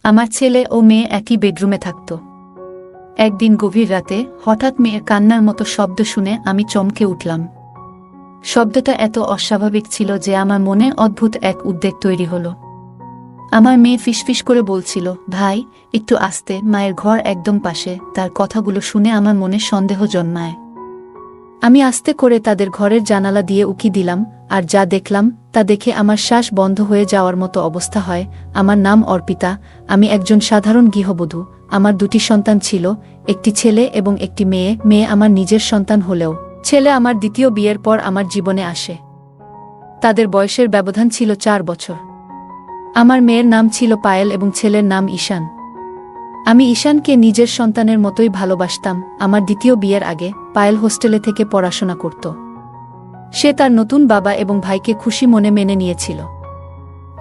আমার ছেলে ও মেয়ে একই বেডরুমে থাকত। একদিন গভীর রাতে হঠাৎ মেয়ের কান্নার মতো শব্দ শুনে আমি চমকে উঠলাম। শব্দটা এত অস্বাভাবিক ছিল যে আমার মনে অদ্ভুত এক উদ্বেগ তৈরি হলো। আমার মেয়ে ফিসফিস করে বলছিল, ভাই একটু আস্তে, মায়ের ঘর একদম পাশে। তার কথাগুলো শুনে আমার মনে সন্দেহ জন্মায়। আমি আস্তে করে তাদের ঘরের জানালা দিয়ে উকি দিলাম, আর যা দেখলাম তা দেখে আমার শ্বাস বন্ধ হয়ে যাওয়ার মতো অবস্থা হয়। আমার নাম অর্পিতা, আমি একজন সাধারণ গৃহবধূ। আমার দুটি সন্তান ছিল, একটি ছেলে এবং একটি মেয়ে। মেয়ে আমার নিজের সন্তান হলেও ছেলে আমার দ্বিতীয় বিয়ের পর আমার জীবনে আসে। তাদের বয়সের ব্যবধান ছিল 4 বছর। আমার মেয়ের নাম ছিল পায়েল এবং ছেলের নাম ঈশান। আমি ঈশানকে নিজের সন্তানের মতোই ভালোবাসতাম। আমার দ্বিতীয় বিয়ের আগে পায়েল হোস্টেলে থেকে পড়াশোনা করত। সে তার নতুন বাবা এবং ভাইকে খুশি মনে মেনে নিয়েছিল।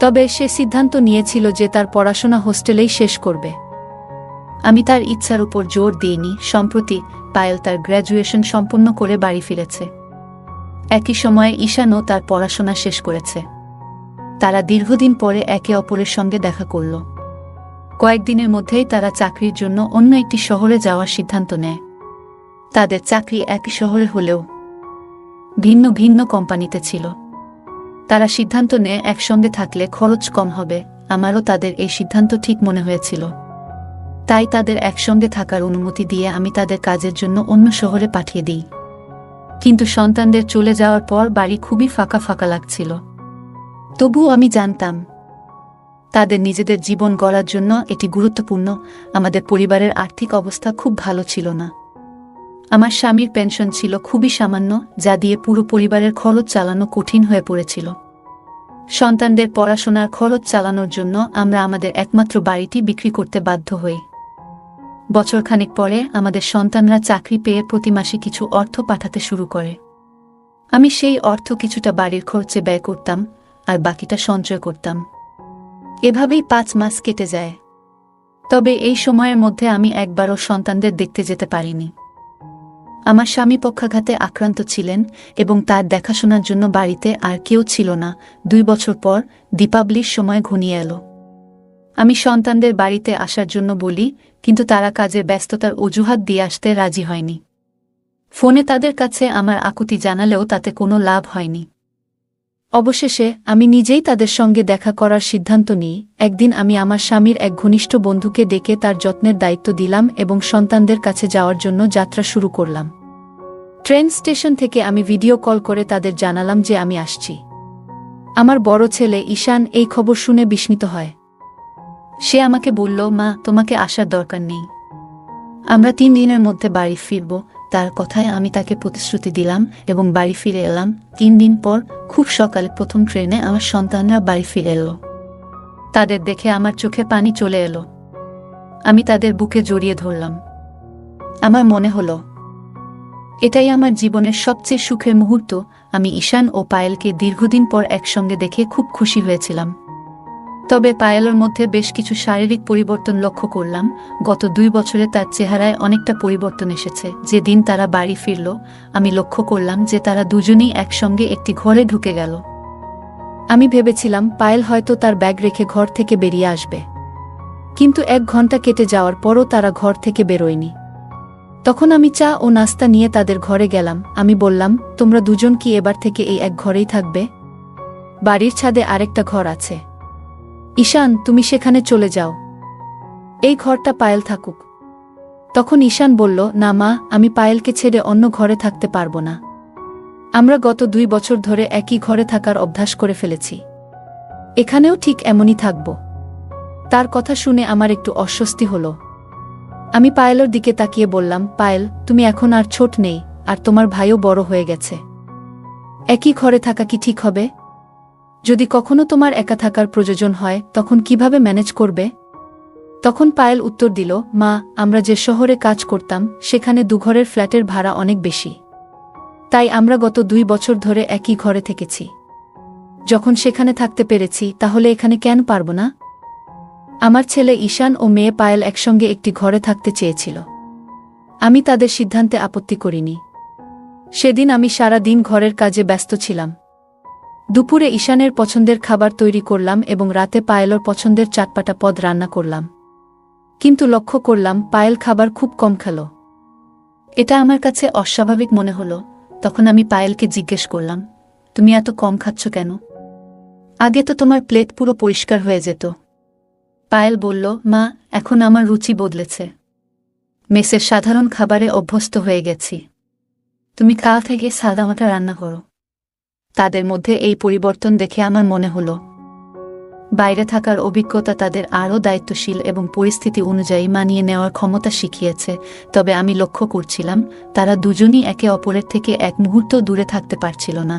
তবে সে সিদ্ধান্ত নিয়েছিল যে তার পড়াশোনা হোস্টেলেই শেষ করবে। আমি তার ইচ্ছার উপর জোর দিইনি। সম্প্রতি পায়েল তার গ্র্যাজুয়েশন সম্পন্ন করে বাড়ি ফিরেছে। একই সময়ে ঈশানও তার পড়াশোনা শেষ করেছে। তারা দীর্ঘদিন পরে একে অপরের সঙ্গে দেখা করল। কয়েকদিনের মধ্যেই তারা চাকরির জন্য অন্য একটি শহরে যাওয়ার সিদ্ধান্ত নেয়। তাদের চাকরি একই শহরে হলেও ভিন্ন ভিন্ন কোম্পানিতে ছিল। তারা সিদ্ধান্ত নেয় একসঙ্গে থাকলে খরচ কম হবে। আমারও তাদের এই সিদ্ধান্ত ঠিক মনে হয়েছিল। তাই তাদের একসঙ্গে থাকার অনুমতি দিয়ে আমি তাদের কাজের জন্য অন্য শহরে পাঠিয়ে দিই। কিন্তু সন্তানদের চলে যাওয়ার পর বাড়ি খুবই ফাঁকা ফাঁকা লাগছিল। তবুও আমি জানতাম তাদের নিজেদের জীবন গড়ার জন্য এটি গুরুত্বপূর্ণ। আমাদের পরিবারের আর্থিক অবস্থা খুব ভালো ছিল না। আমার স্বামীর পেনশন ছিল খুবই সামান্য, যা দিয়ে পুরো পরিবারের খরচ চালানো কঠিন হয়ে পড়েছিল। সন্তানদের পড়াশোনার খরচ চালানোর জন্য আমরা আমাদের একমাত্র বাড়িটি বিক্রি করতে বাধ্য হই। বছরখানেক পরে আমাদের সন্তানরা চাকরি পেয়ে প্রতি মাসে কিছু অর্থ পাঠাতে শুরু করে। আমি সেই অর্থ কিছুটা বাড়ির খরচে ব্যয় করতাম, আর বাকিটা সঞ্চয় করতাম। এভাবেই 5 মাস কেটে যায়। তবে এই সময়ের মধ্যে আমি একবারও সন্তানদের দেখতে যেতে পারিনি। আমার স্বামী পক্ষাঘাতে আক্রান্ত ছিলেন এবং তার দেখাশোনার জন্য বাড়িতে আর কেউ ছিল না। 2 বছর পর দীপাবলির সময় ঘনিয়ে এলো। আমি সন্তানদের বাড়িতে আসার জন্য বলি, কিন্তু তারা কাজের ব্যস্ততার অজুহাত দিয়ে আসতে রাজি হয়নি। ফোনে তাদের কাছে আমার আকুতি জানালেও তাতে কোনো লাভ হয়নি। অবশেষে আমি নিজেই তাদের সঙ্গে দেখা করার সিদ্ধান্ত নিই। একদিন আমি আমার স্বামীর এক ঘনিষ্ঠ বন্ধুকে ডেকে তার যত্নের দায়িত্ব দিলাম এবং সন্তানদের কাছে যাওয়ার জন্য যাত্রা শুরু করলাম। ট্রেন স্টেশন থেকে আমি ভিডিও কল করে তাদের জানালাম যে আমি আসছি। আমার বড় ছেলে ঈশান এই খবর শুনে বিস্মিত হয়। সে আমাকে বলল, মা, তোমাকে আসার দরকার নেই, আমরা 3 দিনের মধ্যে বাড়ি ফিরব। তার কথায় আমি তাকে প্রতিশ্রুতি দিলাম এবং বাড়ি ফিরে এলাম। 3 দিন পর খুব সকালে প্রথম ট্রেনে আমার সন্তানরা বাড়ি ফিরে এলো। তাদের দেখে আমার চোখে পানি চলে এলো। আমি তাদের বুকে জড়িয়ে ধরলাম। আমার মনে হলো এটাই আমার জীবনের সবচেয়ে সুখের মুহূর্ত। আমি ঈশান ও পায়েলকে দীর্ঘদিন পর একসঙ্গে দেখে খুব খুশি হয়েছিলাম। তবে পায়েলের মধ্যে বেশ কিছু শারীরিক পরিবর্তন লক্ষ্য করলাম। গত 2 বছরে তার চেহারায় অনেকটা পরিবর্তন এসেছে। যেদিন তারা বাড়ি ফিরল, আমি লক্ষ্য করলাম যে তারা দুজনেই একসঙ্গে একটি ঘরে ঢুকে গেল। আমি ভেবেছিলাম পায়েল হয়তো তার ব্যাগ রেখে ঘর থেকে বেরিয়ে আসবে, কিন্তু 1 ঘন্টা কেটে যাওয়ার পরও তারা ঘর থেকে বেরোয়নি। তখন আমি চা ও নাস্তা নিয়ে তাদের ঘরে গেলাম। আমি বললাম, তোমরা দুজন কি এবার থেকে এই এক ঘরেই থাকবে? বাড়ির ছাদে আরেকটা ঘর আছে, ঈশান তুমি সেখানে চলে যাও, এই ঘরটা পায়েল থাকুক। তখন ঈশান বলল, না মা, আমি পায়েলকে ছেড়ে অন্য ঘরে থাকতে পারবো না। আমরা গত 2 বছর ধরে একই ঘরে থাকার অভ্যাস করে ফেলেছি, এখানেও ঠিক এমনই থাকব। তার কথা শুনে আমার একটু অস্বস্তি হলো। আমি পায়েলের দিকে তাকিয়ে বললাম, পায়েল, তুমি এখন আর ছোট নেই, আর তোমার ভাইও বড় হয়ে গেছে। একই ঘরে থাকা কি ঠিক হবে? যদি কখনো তোমার একা থাকার প্রয়োজন হয়, তখন কিভাবে ম্যানেজ করবে? তখন পায়েল উত্তর দিল, মা, আমরা যে শহরে কাজ করতাম সেখানে 2 ঘরের ফ্ল্যাটের ভাড়া অনেক বেশি। তাই আমরা গত 2 বছর ধরে একই ঘরে থেকেছি। যখন সেখানে থাকতে পেরেছি, তাহলে এখানে কেন পারব না? আমার ছেলে ঈশান ও মেয়ে পায়েল একসঙ্গে একটি ঘরে থাকতে চেয়েছিল। আমি তাদের সিদ্ধান্তে আপত্তি করিনি। সেদিন আমি সারা দিন ঘরের কাজে ব্যস্ত ছিলাম। দুপুরে ঈশানের পছন্দের খাবার তৈরি করলাম এবং রাতে পায়েলের পছন্দের চাটপাটা পদ রান্না করলাম। কিন্তু লক্ষ্য করলাম পায়েল খাবার খুব কম খেল। এটা আমার কাছে অস্বাভাবিক মনে হলো। তখন আমি পায়েলকে জিজ্ঞেস করলাম, তুমি এত কম খাচ্ছ কেন? আগে তো তোমার প্লেট পুরো পরিষ্কার হয়ে যেত। পায়েল বলল, মা, এখন আমার রুচি বদলেছে। মেসের সাধারণ খাবারে অভ্যস্ত হয়ে গেছি। তুমি কাল থেকে সাদামাটা রান্না করো। তাদের মধ্যে এই পরিবর্তন দেখে আমার মনে হলো বাইরে থাকার অভিজ্ঞতা তাদের আরও দায়িত্বশীল এবং পরিস্থিতি অনুযায়ী মানিয়ে নেওয়ার ক্ষমতা শিখিয়েছে। তবে আমি লক্ষ্য করছিলাম তারা দুজনই একে অপরের থেকে এক মুহূর্ত দূরে থাকতে পারছিল না।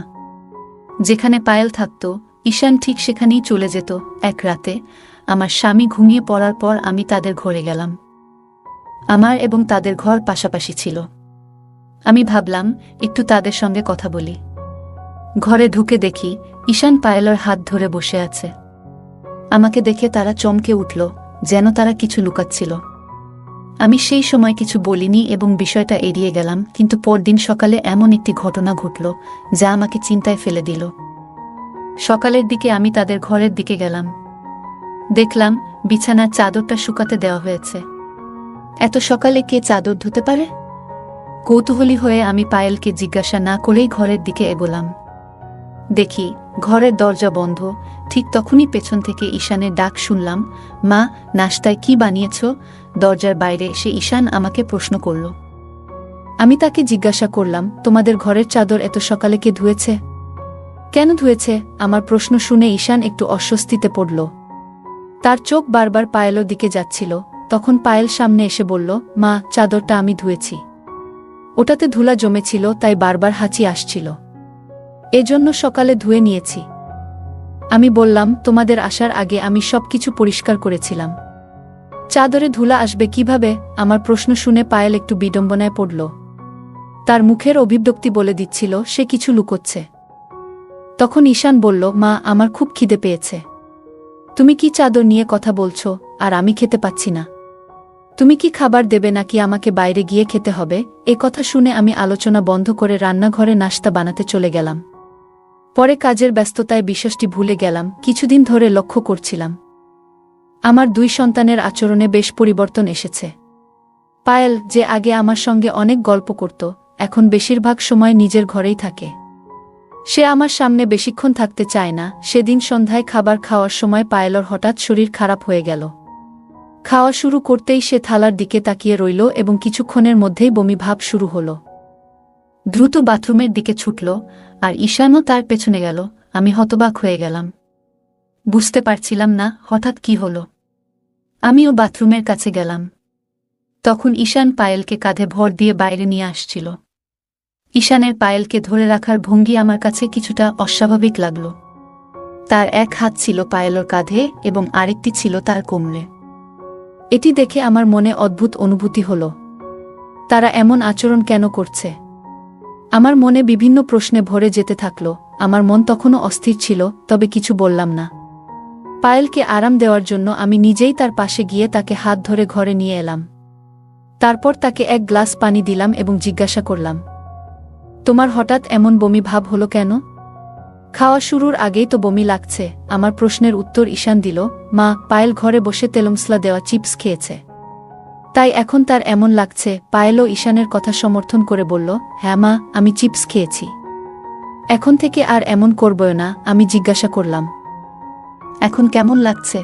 যেখানে পায়েল থাকত, ঈশান ঠিক সেখানেই চলে যেত। এক রাতে আমার স্বামী ঘুমিয়ে পড়ার পর আমি তাদের ঘরে গেলাম। আমার এবং তাদের ঘর পাশাপাশি ছিল। আমি ভাবলাম একটু তাদের সঙ্গে কথা বলি। ঘরে ঢুকে দেখি ঈশান পায়েলের হাত ধরে বসে আছে। আমাকে দেখে তারা চমকে উঠল, যেন তারা কিছু লুকাচ্ছিল। আমি সেই সময় কিছু বলিনি এবং বিষয়টা এড়িয়ে গেলাম। কিন্তু পরদিন সকালে এমন একটি ঘটনা ঘটল যা আমাকে চিন্তায় ফেলে দিল। সকালের দিকে আমি তাদের ঘরের দিকে গেলাম। দেখলাম বিছানার চাদরটা শুকাতে দেওয়া হয়েছে। এত সকালে কে চাদর ধুতে পারে? কৌতূহলী হয়ে আমি পায়েলকে জিজ্ঞাসা না করেই ঘরের দিকে এগোলাম। দেখি ঘরের দরজা বন্ধ। ঠিক তখনই পেছন থেকে ঈশানের ডাক শুনলাম, মা, নাশতায় কি বানিয়েছ? দরজার বাইরে এসে ঈশান আমাকে প্রশ্ন করল। আমি তাকে জিজ্ঞাসা করলাম, তোমাদের ঘরের চাদর এত সকালে কে ধুয়েছে? কেন ধুয়েছে? আমার প্রশ্ন শুনে ঈশান একটু অস্বস্তিতে পড়ল। তার চোখ বারবার পায়েলের দিকে যাচ্ছিল। তখন পায়েল সামনে এসে বলল, মা, চাদরটা আমি ধুয়েছি। ওটাতে ধুলা জমেছিল, তাই বারবার হাঁচি আসছিল। এজন্য সকালে ধুয়ে নিয়েছি। আমি বললাম, তোমাদের আসার আগে আমি সবকিছু পরিষ্কার করেছিলাম। চাদরে ধুলা আসবে কিভাবে? আমার প্রশ্ন শুনে পায়েল একটু বিড়ম্বনায় পড়ল। তার মুখের অভিব্যক্তি বলে দিচ্ছিল সে কিছু লুকোচ্ছে। তখন ঈশান বলল, মা, আমার খুব খিদে পেয়েছে। তুমি কি চাদর নিয়ে কথা বলছো? আর আমি খেতে পাচ্ছি না। তুমি কি খাবার দেবে নাকি আমাকে বাইরে গিয়ে খেতে হবে? এ কথা শুনে আমি আলোচনা বন্ধ করে রান্নাঘরে নাশতা বানাতে চলে গেলাম। পরে কাজের ব্যস্ততায় বিষয়টি ভুলে গেলাম। কিছুদিন ধরে লক্ষ্য করছিলাম আমার দুই সন্তানের আচরণে বেশ পরিবর্তন এসেছে। পায়েল, যে আগে আমার সঙ্গে অনেক গল্প করত, এখন বেশিরভাগ সময় নিজের ঘরেই থাকে। সে আমার সামনে বেশিক্ষণ থাকতে চায় না। সেদিন সন্ধ্যায় খাবার খাওয়ার সময় পায়েলর হঠাৎ শরীর খারাপ হয়ে গেল। খাওয়া শুরু করতেই সে থালার দিকে তাকিয়ে রইল এবং কিছুক্ষণের মধ্যেই বমি ভাব শুরু হল। দ্রুত বাথরুমের দিকে ছুটল, আর ঈশানও তার পেছনে গেল। আমি হতবাক হয়ে গেলাম। বুঝতে পারছিলাম না হঠাৎ কি হল। আমিও বাথরুমের কাছে গেলাম। তখন ঈশান পায়েলকে কাঁধে ভর দিয়ে বাইরে নিয়ে আসছিল। ঈশানের পায়েলকে ধরে রাখার ভঙ্গি আমার কাছে কিছুটা অস্বাভাবিক লাগল। তার এক হাত ছিল পায়েলর কাঁধে এবং আরেকটি ছিল তার কোমরে। এটি দেখে আমার মনে অদ্ভুত অনুভূতি হল। তারা এমন আচরণ কেন করছে? আমার মনে বিভিন্ন প্রশ্নে ভরে যেতে থাকল। আমার মন তখনও অস্থির ছিল, তবে কিছু বললাম না। পায়েলকে আরাম দেওয়ার জন্য আমি নিজেই তার পাশে গিয়ে তাকে হাত ধরে ঘরে নিয়ে এলাম। তারপর তাকে এক গ্লাস পানি দিলাম এবং জিজ্ঞাসা করলাম, তোমার হঠাৎ এমন বমি ভাব হলো কেন? খাওয়া শুরুর আগেই তো বমি লাগছে। আমার প্রশ্নের উত্তর ঈশান দিল, মা, পায়েল ঘরে বসে তেলমসলা দেওয়া চিপস খেয়েছে, তাই এখন তার এমন লাগছে। পায়েলও ঈশানের কথা সমর্থন করে বলল, হ্যাঁ মা, আমি চিপস খেয়েছি। এখন থেকে আর এমন করবই না। আমি জিজ্ঞাসা করলাম, এখন কেমন লাগছে?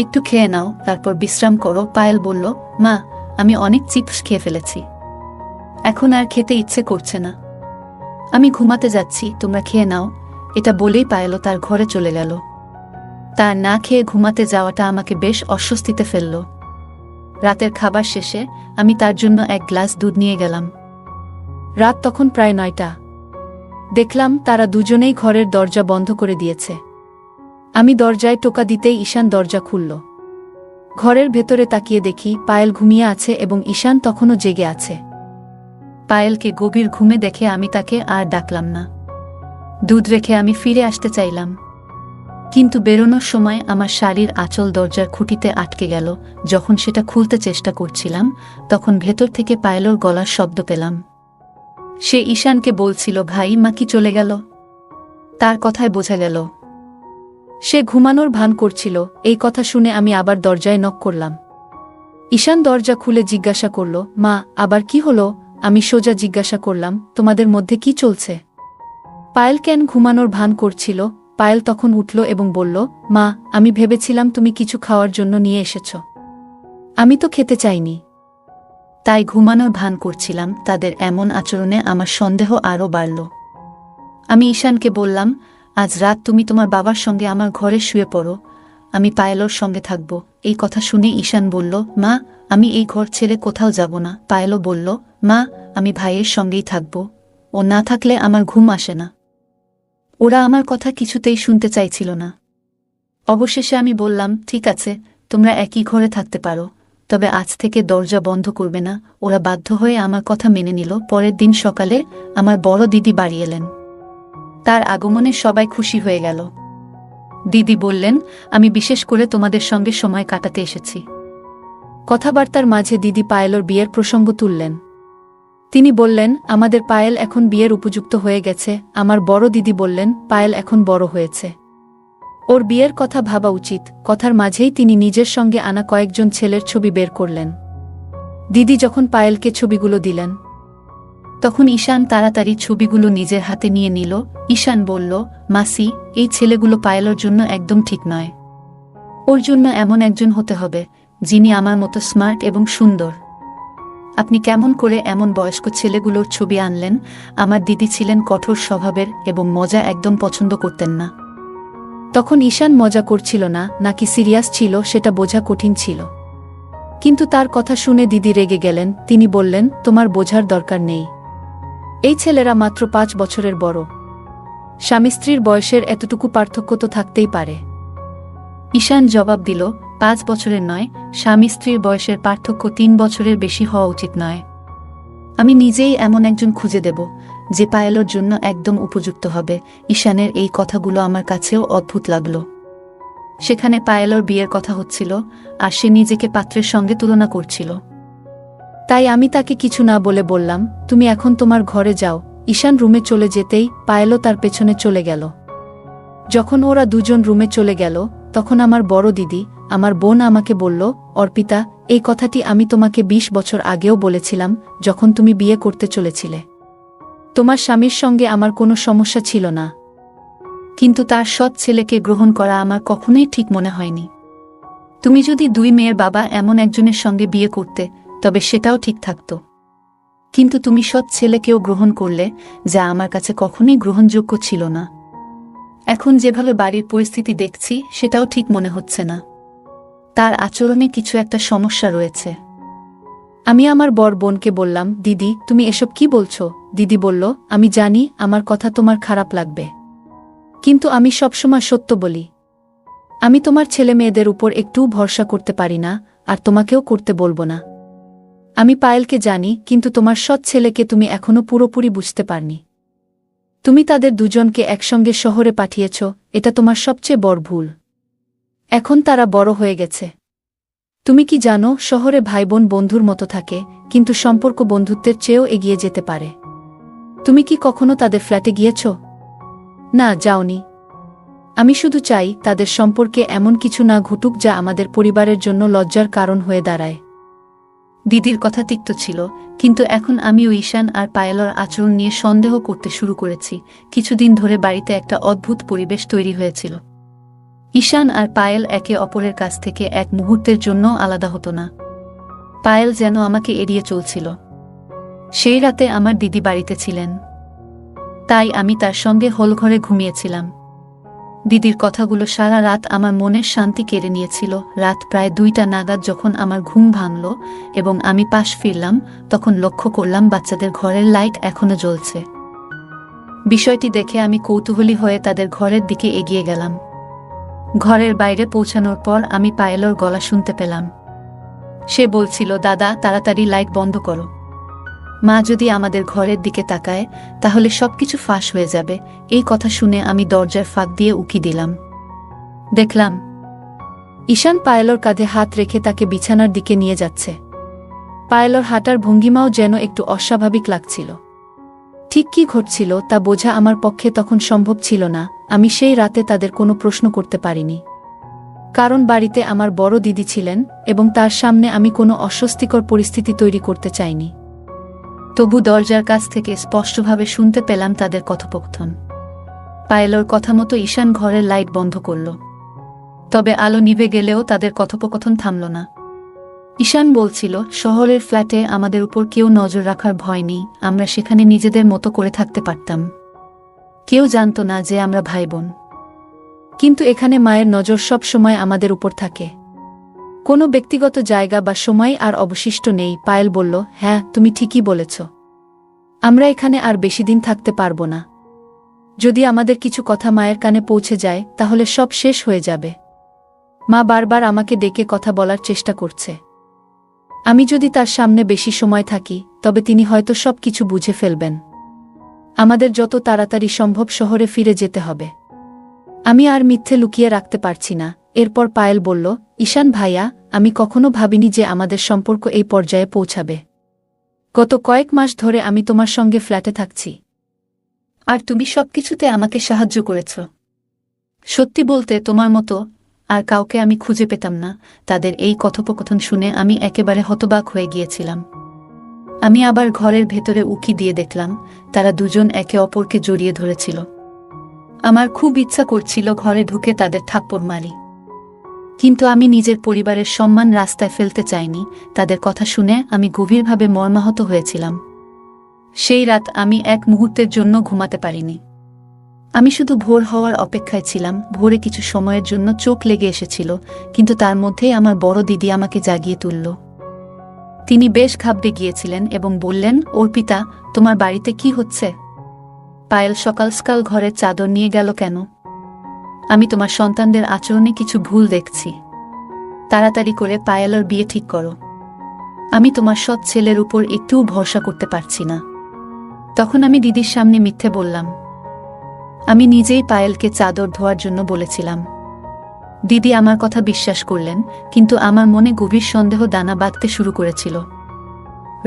একটু খেয়ে নাও, তারপর বিশ্রাম করো। পায়েল বলল, মা, আমি অনেক চিপস খেয়ে ফেলেছি, এখন আর খেতে ইচ্ছে করছে না। আমি ঘুমাতে যাচ্ছি, তোমরা খেয়ে নাও। এটা বলেই পায়েলও তার ঘরে চলে গেল। তার না খেয়ে ঘুমাতে যাওয়াটা আমাকে বেশ অস্বস্তিতে ফেলল। রাতের খাবার শেষে আমি তার জন্য এক গ্লাস দুধ নিয়ে গেলাম। রাত তখন প্রায় 9টা। দেখলাম তারা দুজনেই ঘরের দরজা বন্ধ করে দিয়েছে। আমি দরজায় টোকা দিতেই ঈশান দরজা খুলল। ঘরের ভেতরে তাকিয়ে দেখি পায়েল ঘুমিয়ে আছে এবং ঈশান তখনও জেগে আছে। পায়েলকে গভীর ঘুমে দেখে আমি তাকে আর ডাকলাম না। দুধ রেখে আমি ফিরে আসতে চাইলাম, কিন্তু বেরোনোর সময় আমার শাড়ির আঁচল দরজার খুঁটিতে আটকে গেল। যখন সেটা খুলতে চেষ্টা করছিলাম, তখন ভেতর থেকে পায়েলর গলার শব্দ পেলাম। সে ঈশানকে বলছিল, ভাই, মা কি চলে গেল? তার কথায় বোঝা গেল সে ঘুমানোর ভান করছিল। এই কথা শুনে আমি আবার দরজায় নক করলাম। ঈশান দরজা খুলে জিজ্ঞাসা করল, মা, আবার কি হলো? আমি সোজা জিজ্ঞাসা করলাম, তোমাদের মধ্যে কি চলছে? পায়েল কেন ঘুমানোর ভান করছিল। পায়েল তখন উঠল এবং বলল, মা, আমি ভেবেছিলাম তুমি কিছু খাওয়ার জন্য নিয়ে এসেছ। আমি তো খেতে চাইনি, তাই ঘুমানোর ভান করছিলাম। তাদের এমন আচরণে আমার সন্দেহ আরও বাড়ল। আমি ঈশানকে বললাম, আজ রাত তুমি তোমার বাবার সঙ্গে আমার ঘরে শুয়ে পড়ো, আমি পায়েলর সঙ্গে থাকব। এই কথা শুনে ঈশান বলল, মা, আমি এই ঘর ছেড়ে কোথাও যাব না। পায়েলও বলল, মা, আমি ভাইয়ের সঙ্গেই থাকব, ও না থাকলে আমার ঘুম আসে না। ওরা আমার কথা কিছুতেই শুনতে চাইছিল না। অবশেষে আমি বললাম, ঠিক আছে, তোমরা একই ঘরে থাকতে পারো, তবে আজ থেকে দরজা বন্ধ করবে না। ওরা বাধ্য হয়ে আমার কথা মেনে নিল। পরের দিন সকালে আমার বড় দিদি বাড়ি এলেন। তার আগমনে সবাই খুশি হয়ে গেল। দিদি বললেন, আমি বিশেষ করে তোমাদের সঙ্গে সময় কাটাতে এসেছি। কথাবার্তার মাঝে দিদি পায়েলর বিয়ের প্রসঙ্গ তুললেন। তিনি বললেন, আমাদের পায়েল এখন বিয়ের উপযুক্ত হয়ে গেছে। আমার বড় দিদি বললেন, পায়েল এখন বড় হয়েছে, ওর বিয়ের কথা ভাবা উচিত। কথার মাঝেই তিনি নিজের সঙ্গে আনা কয়েকজন ছেলের ছবি বের করলেন। দিদি যখন পায়েলকে ছবিগুলো দিলেন, তখন ঈশান তাড়াতাড়ি ছবিগুলো নিজের হাতে নিয়ে নিল। ঈশান বলল, মাসি, এই ছেলেগুলো পায়েলের জন্য একদম ঠিক নয়। ওর জন্য এমন একজন হতে হবে যিনি আমার মতো স্মার্ট এবং সুন্দর। আপনি কেমন করে এমন বয়স্ক ছেলেগুলোর ছবি আনলেন? আমার দিদি ছিলেন কঠোর স্বভাবের এবং মজা একদম পছন্দ করতেন না। তখন ঈশান মজা করছিল না নাকি সিরিয়াস ছিল সেটা বোঝা কঠিন ছিল। কিন্তু তার কথা শুনে দিদি রেগে গেলেন। তিনি বললেন, তোমার বোঝার দরকার নেই, এই ছেলেরা মাত্র 5 বছরের বড়। স্বামী স্ত্রীর বয়সের এতটুকু পার্থক্য তো থাকতেই পারে। ঈশান জবাব দিল, 5 বছরের নয়, স্বামী স্ত্রীর বয়সের পার্থক্য 3 বছরের বেশি হওয়া উচিত নয়। আমি নিজেই এমন একজন খুঁজে দেব যে পায়েলের জন্য একদম উপযুক্ত হবে। ঈশানের এই কথাগুলো আমার কাছেও অদ্ভুত লাগল। সেখানে পায়েলের বিয়ের কথা হচ্ছিল, আর সে নিজেকে পাত্রের সঙ্গে তুলনা করছিল। তাই আমি তাকে কিছু না বলে বললাম, তুমি এখন তোমার ঘরে যাও। ঈশান রুমে চলে যেতেই পায়েলও তার পেছনে চলে গেল। যখন ওরা দুজন রুমে চলে গেল, তখন আমার বড় দিদি, আমার বোন, আমাকে বলল, অর্পিতা, এই কথাটি আমি তোমাকে 20 বছর আগেও বলেছিলাম, যখন তুমি বিয়ে করতে চলেছিলে। তোমার স্বামীর সঙ্গে আমার কোনো সমস্যা ছিল না, কিন্তু তার সৎ ছেলেকে গ্রহণ করা আমার কখনোই ঠিক মনে হয়নি। তুমি যদি 2 মেয়ের বাবা এমন একজনের সঙ্গে বিয়ে করতে, তবে সেটাও ঠিক থাকত। কিন্তু তুমি সৎ ছেলেকেও গ্রহণ করলে, যা আমার কাছে কখনোই গ্রহণযোগ্য ছিল না। এখন যেভাবে বাড়ির পরিস্থিতি দেখছি, সেটাও ঠিক মনে হচ্ছে না। তার আচরণে কিছু একটা সমস্যা রয়েছে। আমি আমার বড় বোনকে বললাম, দিদি, তুমি এসব কি বলছো? দিদি বলল, আমি জানি আমার কথা তোমার খারাপ লাগবে, কিন্তু আমি সবসময় সত্য বলি। আমি তোমার ছেলে মেয়েদের উপর একটুও ভরসা করতে পারি না, আর তোমাকেও করতে বলবো না। আমি পায়েলকে জানি, কিন্তু তোমার সৎ ছেলেকে তুমি এখনো পুরোপুরি বুঝতে পারনি। তুমি তাদের দুজনকে একসঙ্গে শহরে পাঠিয়েছ, এটা তোমার সবচেয়ে বড় ভুল। এখন তারা বড় হয়ে গেছে। তুমি কি জানো, শহরে ভাইবোন বন্ধুর মতো থাকে, কিন্তু সম্পর্ক বন্ধুত্বের চেয়েও এগিয়ে যেতে পারে। তুমি কি কখনো তাদের ফ্ল্যাটে গিয়েছ? না, যাওনি। আমি শুধু চাই তাদের সম্পর্কে এমন কিছু না ঘটুক যা আমাদের পরিবারের জন্য লজ্জার কারণ হয়ে দাঁড়ায়। দিদির কথা তিক্ত ছিল, কিন্তু এখন আমিও ঈশান আর পায়েলের আচরণ নিয়ে সন্দেহ করতে শুরু করেছি। কিছুদিন ধরে বাড়িতে একটা অদ্ভুত পরিবেশ তৈরি হয়েছিল। ঈশান আর পায়েল একে অপরের কাছ থেকে এক মুহূর্তের জন্য আলাদা হতো না। পায়েল যেন আমাকে এড়িয়ে চলছিল। সেই রাতে আমার দিদি বাড়িতে ছিলেন, তাই আমি তার সঙ্গে হলঘরে ঘুমিয়েছিলাম। দিদির কথাগুলো সারা রাত আমার মনের শান্তি কেড়ে নিয়েছিল। রাত প্রায় 2টা নাগাদ যখন আমার ঘুম ভাঙল এবং আমি পাশ ফিরলাম, তখন লক্ষ্য করলাম বাচ্চাদের ঘরের লাইট এখনো জ্বলছে। বিষয়টি দেখে আমি কৌতূহলী হয়ে তাদের ঘরের দিকে এগিয়ে গেলাম। ঘরের বাইরে পৌঁছানোর পর আমি পায়েলের গলা শুনতে পেলাম। সে বলছিল, দাদা, তাড়াতাড়ি লাইট বন্ধ করো। মা যদি আমাদের ঘরের দিকে তাকায়, তাহলে সবকিছু ফাঁস হয়ে যাবে। এই কথা শুনে আমি দরজার ফাঁক দিয়ে উকি দিলাম। দেখলাম ঈশান পায়েলের কাঁধে হাত রেখে তাকে বিছানার দিকে নিয়ে যাচ্ছে। পায়েলের হাঁটার ভঙ্গিমাও যেন একটু অস্বাভাবিক লাগছিল। ঠিক কি ঘটছিল তা বোঝা আমার পক্ষে তখন সম্ভব ছিল না। আমি সেই রাতে তাদের কোনো প্রশ্ন করতে পারিনি, কারণ বাড়িতে আমার বড় দিদি ছিলেন এবং তার সামনে আমি কোনো অস্বস্তিকর পরিস্থিতি তৈরি করতে চাইনি। তবু দরজার কাছ থেকে স্পষ্টভাবে শুনতে পেলাম তাদের কথোপকথন। পায়েলের কথা মতো ঈশান ঘরের লাইট বন্ধ করল। তবে আলো নিভে গেলেও তাদের কথোপকথন থামল না। ঈশান বলছিল, শহরের ফ্ল্যাটে আমাদের উপর কেউ নজর রাখার ভয় নেই, আমরা সেখানে নিজেদের মতো করে থাকতে পারতাম। কেউ জানত না যে আমরা ভাই বোন। কিন্তু এখানে মায়ের নজর সব সময় আমাদের উপর থাকে। কোনো ব্যক্তিগত জায়গা বা সময় আর অবশিষ্ট নেই। পায়েল বলল, হ্যাঁ, তুমি ঠিকই বলেছ। আমরা এখানে আর বেশি দিন থাকতে পারব না। যদি আমাদের কিছু কথা মায়ের কানে পৌঁছে যায় তাহলে সব শেষ হয়ে যাবে। মা বারবার আমাকে ডেকে কথা বলার চেষ্টা করছে। আমি যদি তার সামনে বেশি সময় থাকি তবে তিনি হয়তো সব কিছু বুঝে ফেলবেন। আমাদের যত তাড়াতাড়ি সম্ভব শহরে ফিরে যেতে হবে। আমি আর মিথ্যে লুকিয়ে রাখতে পারছি না। এরপর পায়েল বলল, ঈশান ভাইয়া, আমি কখনো ভাবিনি যে আমাদের সম্পর্ক এই পর্যায়ে পৌঁছাবে। গত কয়েক মাস ধরে আমি তোমার সঙ্গে ফ্ল্যাটে থাকছি, আর তুমি সবকিছুতে আমাকে সাহায্য করেছ। সত্যি বলতে তোমার মতো আর কাউকে আমি খুঁজে পেতাম না। তাদের এই কথোপকথন শুনে আমি একেবারে হতবাক হয়ে গিয়েছিলাম। আমি আবার ঘরের ভেতরে উকি দিয়ে দেখলাম তারা দুজন একে অপরকে জড়িয়ে ধরেছিল। আমার খুব ইচ্ছা করছিল ঘরে ঢুকে তাদের থাপ্পড় মারি, কিন্তু আমি নিজের পরিবারের সম্মান রাস্তায় ফেলতে চাইনি। তাদের কথা শুনে আমি গভীরভাবে মর্মাহত হয়েছিলাম। সেই রাত আমি এক মুহূর্তের জন্য ঘুমাতে পারিনি। আমি শুধু ভোর হওয়ার অপেক্ষায় ছিলাম। ভোরে কিছু সময়ের জন্য চোখ লেগে এসেছিল, কিন্তু তার মধ্যেই আমার বড় দিদি আমাকে জাগিয়ে তুলল। তিনি বেশ ঘাবড়ে গিয়েছিলেন এবং বললেন, অর্পিতা, তোমার বাড়িতে কি হচ্ছে? পায়েল সকাল সকাল ঘরের চাদর নিয়ে গেল কেন? আমি তোমার সন্তানদের আচরণে কিছু ভুল দেখছি। তাড়াতাড়ি করে পায়েলের বিয়ে ঠিক করো। আমি তোমার সৎ ছেলের উপর একটুও ভরসা করতে পারছি না। তখন আমি দিদির সামনে মিথ্যে বললাম। আমি নিজেই পায়েলকে চাদর ধোয়ার জন্য বলেছিলাম। দিদি আমার কথা বিশ্বাস করলেন, কিন্তু আমার মনে গভীর সন্দেহ দানা বাঁধতে শুরু করেছিল।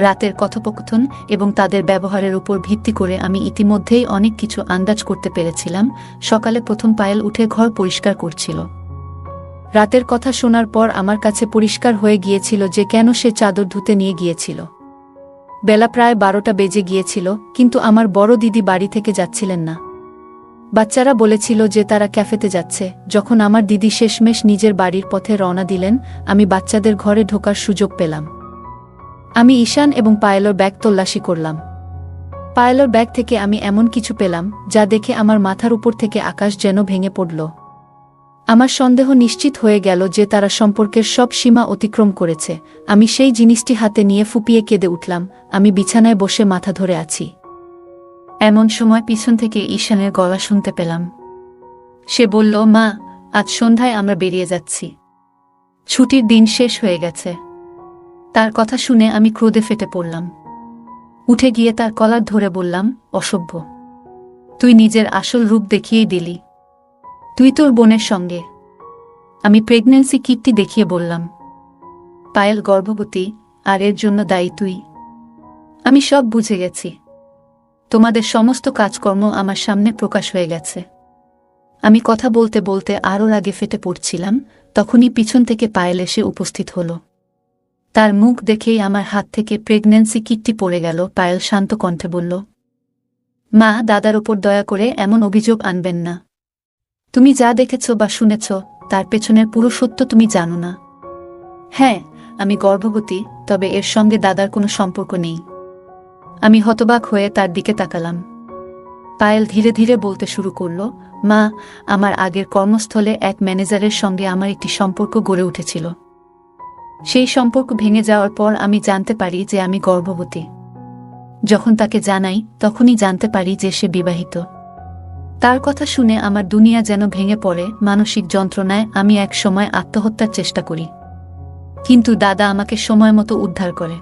রাতের কথোপকথন এবং তাদের ব্যবহারের উপর ভিত্তি করে আমি ইতিমধ্যেই অনেক কিছু আন্দাজ করতে পেরেছিলাম। সকালে প্রথম পায়েল উঠে ঘর পরিষ্কার করছিল। রাতের কথা শোনার পর আমার কাছে পরিষ্কার হয়ে গিয়েছিল যে কেন সে চাদর ধুতে নিয়ে গিয়েছিল। বেলা প্রায় 12টা বেজে গিয়েছিল, কিন্তু আমার বড় দিদি বাড়ি থেকে যাচ্ছিলেন না। বাচ্চারা বলেছিল যে তারা ক্যাফেতে যাচ্ছে। যখন আমার দিদি শেষমেশ নিজের বাড়ির পথে রওনা দিলেন, আমি বাচ্চাদের ঘরে ঢোকার সুযোগ পেলাম। আমি ঈশান এবং পায়েলের ব্যাগ তল্লাশি করলাম। পায়েলের ব্যাগ থেকে আমি এমন কিছু পেলাম যা দেখে আমার মাথার উপর থেকে আকাশ যেন ভেঙে পড়ল। আমার সন্দেহ নিশ্চিত হয়ে গেল যে তারা সম্পর্কের সব সীমা অতিক্রম করেছে। আমি সেই জিনিসটি হাতে নিয়ে ফুপিয়ে কেঁদে উঠলাম। আমি বিছানায় বসে মাথা ধরে আছি। এমন সময় পিছন থেকে ঈশানের গলা শুনতে পেলাম। সে বলল, মা, আজ সন্ধ্যায় আমরা বেরিয়ে যাচ্ছি। ছুটির দিন শেষ হয়ে গেছে। তার কথা শুনে আমি ক্রোধে ফেটে পড়লাম। উঠে গিয়ে তার কলার ধরে বললাম, অসভ্য, তুই নিজের আসল রূপ দেখিয়েই দিলি। তুই তোর বোনের সঙ্গে। আমি প্রেগন্যান্সি কিটটি দেখিয়ে বললাম, পায়েল গর্ভবতী, আর এর জন্য দায়ী তুই। আমি সব বুঝে গেছি। তোমাদের সমস্ত কাজকর্ম আমার সামনে প্রকাশ হয়ে গেছে। আমি কথা বলতে বলতে আরও রাগে ফেটে পড়ছিলাম। তখনই পিছন থেকে পায়েল এসে উপস্থিত হল। তার মুখ দেখেই আমার হাত থেকে প্রেগন্যান্সি কিটটি পড়ে গেল। পায়েল শান্ত কণ্ঠে বলল, মা, দাদার ওপর দয়া করে এমন অভিযোগ আনবেন না। তুমি যা দেখেছ বা শুনেছ তার পেছনের পুরো সত্য তুমি জানো না। হ্যাঁ, আমি গর্ভবতী, তবে এর সঙ্গে দাদার কোনো সম্পর্ক নেই। আমি হতবাক হয়ে তার দিকে তাকালাম। পায়েল ধীরে ধীরে বলতে শুরু করল, মা, আমার আগের কর্মস্থলে এক ম্যানেজারের সঙ্গে আমার একটি সম্পর্ক গড়ে উঠেছিল। সেই সম্পর্ক ভেঙে যাওয়ার পর আমি জানতে পারি যে আমি গর্ভবতী। যখন তাকে জানাই তখনই জানতে পারি যে সে বিবাহিত। তার কথা শুনে আমার দুনিয়া যেন ভেঙে পড়ে। মানসিক যন্ত্রণায় আমি এক সময় আত্মহত্যার চেষ্টা করি, কিন্তু দাদা আমাকে সময় মতো উদ্ধার করে।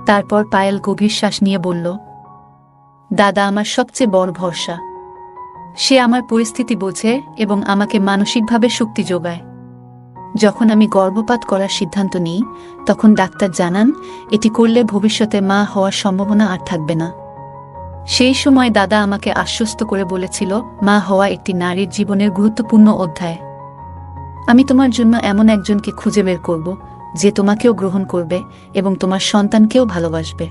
তারপর পায়েল গভীর শ্বাস নিয়ে বলল, দাদা আমার সবচেয়ে বড় ভরসা। সে আমার পরিস্থিতি বোঝে এবং আমাকে মানসিকভাবে শক্তি যোগায়। যখন আমি গর্ভপাত করার সিদ্ধান্ত নিই তখন ডাক্তার জানান এটি করলে ভবিষ্যতে মা হওয়ার সম্ভাবনা আর থাকবে না। সেই সময় দাদা আমাকে আশ্বস্ত করে বলেছিল, মা হওয়া একটি নারীর জীবনের গুরুত্বপূর্ণ অধ্যায়। আমি তোমার জন্য এমন একজনকে খুঁজে বের করব যে তোমাকেও গ্রহণ করবে এবং তোমার সন্তানকেও ভালোবাসবে।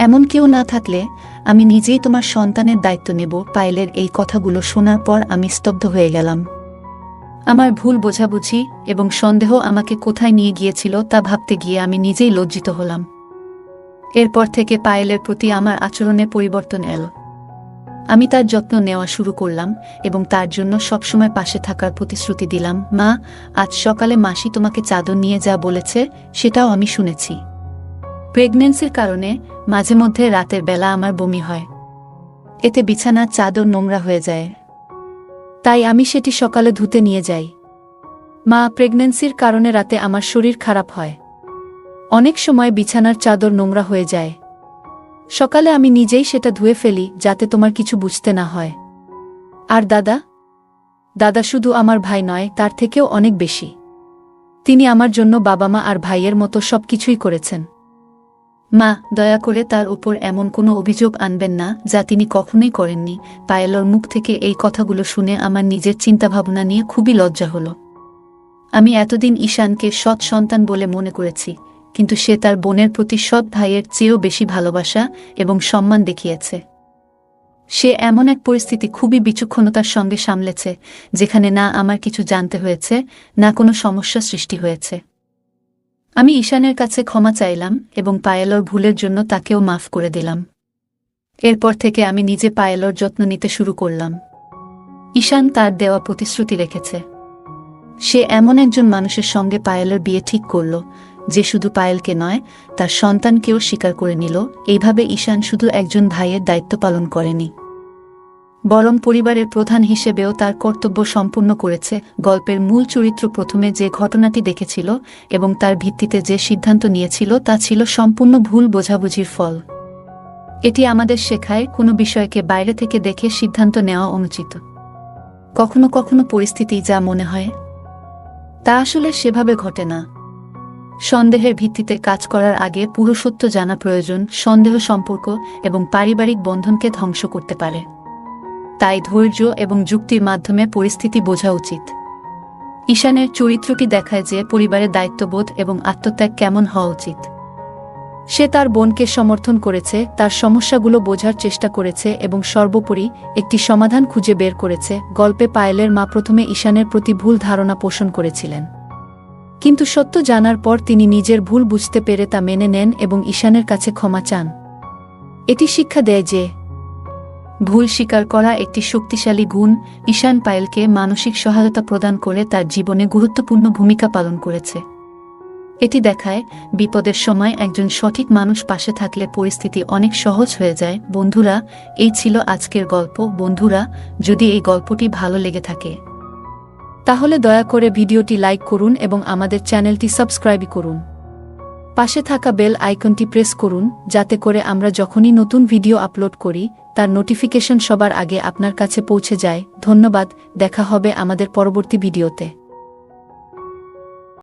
এমন কেউ না থাকলে আমি নিজেই তোমার সন্তানের দায়িত্ব নেব। পায়েলের এই কথাগুলো শোনার পর আমি স্তব্ধ হয়ে গেলাম। আমার ভুল বোঝাবুঝি এবং সন্দেহ আমাকে কোথায় নিয়ে গিয়েছিল তা ভাবতে গিয়ে আমি নিজেই লজ্জিত হলাম। এরপর থেকে পায়েলের প্রতি আমার আচরণে পরিবর্তন এলো। আমি তার যত্ন নেওয়া শুরু করলাম এবং তার জন্য সবসময় পাশে থাকার প্রতিশ্রুতি দিলাম। মা, আজ সকালে মাসি তোমাকে চাদর নিয়ে যা বলেছে সেটাও আমি শুনেছি। প্রেগন্যান্সির কারণে মাঝে মধ্যে রাতের বেলা আমার বমি হয়, এতে বিছানার চাদর নোংরা হয়ে যায়, তাই আমি সেটি সকালে ধুতে নিয়ে যাই। মা, প্রেগন্যান্সির কারণে রাতে আমার শরীর খারাপ হয়, অনেক সময় বিছানার চাদর নোংরা হয়ে যায়, সকালে আমি নিজেই সেটা ধুয়ে ফেলি যাতে তোমার কিছু বুঝতে না হয়। আর দাদা? দাদা শুধু আমার ভাই নয়, তার থেকেও অনেক বেশি। তিনি আমার জন্য বাবা মা আর ভাইয়ের মতো সবকিছুই করেছেন। মা, দয়া করে তার উপর এমন কোনো অভিযোগ আনবেন না যা তিনি কখনোই করেননি। পায়েলর মুখ থেকে এই কথাগুলো শুনে আমার নিজের চিন্তাভাবনা নিয়ে খুবই লজ্জা হলো। আমি এতদিন ঈশানকে সৎ সন্তান বলে মনে করেছি, কিন্তু সে তার বোনের প্রতি সৎ ভাইয়ের চেয়েও বেশি ভালোবাসা এবং সম্মান দেখিয়েছে। সে এমন এক পরিস্থিতি খুবই বিচক্ষণতার সঙ্গে সামলেছে, যেখানে না আমার কিছু জানতে হয়েছে, না কোনো সমস্যা সৃষ্টি হয়েছে। আমি ঈশানের কাছে ক্ষমা চাইলাম এবং পায়েলর ভুলের জন্য তাকেও মাফ করে দিলাম। এরপর থেকে আমি নিজে পায়েলর যত্ন নিতে শুরু করলাম। ঈশান তার দেওয়া প্রতিশ্রুতি রেখেছে। সে এমন একজন মানুষের সঙ্গে পায়েলের বিয়ে ঠিক করল যে শুধু পায়েলকে নয়, তার সন্তানকেও স্বীকার করে নিল। এইভাবে ঈশান শুধু একজন ভাইয়ের দায়িত্ব পালন করেনি, বরং পরিবারের প্রধান হিসেবেও তার কর্তব্য সম্পূর্ণ করেছে। গল্পের মূল চরিত্র প্রথমে যে ঘটনাটি দেখেছিল এবং তার ভিত্তিতে যে সিদ্ধান্ত নিয়েছিল তা ছিল সম্পূর্ণ ভুল বোঝাবুঝির ফল। এটি আমাদের শেখায় কোনো বিষয়কে বাইরে থেকে দেখে সিদ্ধান্ত নেওয়া অনুচিত। কখনো কখনো পরিস্থিতি যা মনে হয় তা আসলে সেভাবে ঘটে না। সন্দেহের ভিত্তিতে কাজ করার আগে পুরো সত্য জানা প্রয়োজন। সন্দেহ সম্পর্ক এবং পারিবারিক বন্ধনকে ধ্বংস করতে পারে, তাই ধৈর্য এবং যুক্তির মাধ্যমে পরিস্থিতি বোঝা উচিত। ঈশানের চরিত্রটি দেখায় যে পরিবারের দায়িত্ববোধ এবং আত্মত্যাগ কেমন হওয়া উচিত। সে তার বোনকে সমর্থন করেছে, তার সমস্যাগুলো বোঝার চেষ্টা করেছে এবং সর্বোপরি একটি সমাধান খুঁজে বের করেছে। গল্পে পায়েলের মা প্রথমে ঈশানের প্রতি ভুল ধারণা পোষণ করেছিলেন, কিন্তু সত্য জানার পর তিনি নিজের ভুল বুঝতে পেরে তা মেনে নেন এবং ঈশানের কাছে ক্ষমা চান। এটি শিক্ষা দেয় যে ভুল স্বীকার করা একটি শক্তিশালী গুণ। ঈশান পায়েলকে মানসিক সহায়তা প্রদান করে তার জীবনে গুরুত্বপূর্ণ ভূমিকা পালন করেছে। এটি দেখায় বিপদের সময় একজন সঠিক মানুষ পাশে থাকলে পরিস্থিতি অনেক সহজ হয়ে যায়। বন্ধুরা, এই ছিল আজকের গল্প। বন্ধুরা, যদি এই গল্পটি ভালো লেগে থাকে তাহলে দয়া করে ভিডিওটি লাইক করুন এবং আমাদের চ্যানেলটি সাবস্ক্রাইব করুন। পাশে থাকা বেল আইকনটি প্রেস করুন যাতে করে আমরা যখনই নতুন ভিডিও আপলোড করি তার নোটিফিকেশন সবার আগে আপনার কাছে পৌঁছে যায়। ধন্যবাদ, দেখা হবে আমাদের পরবর্তী ভিডিওতে।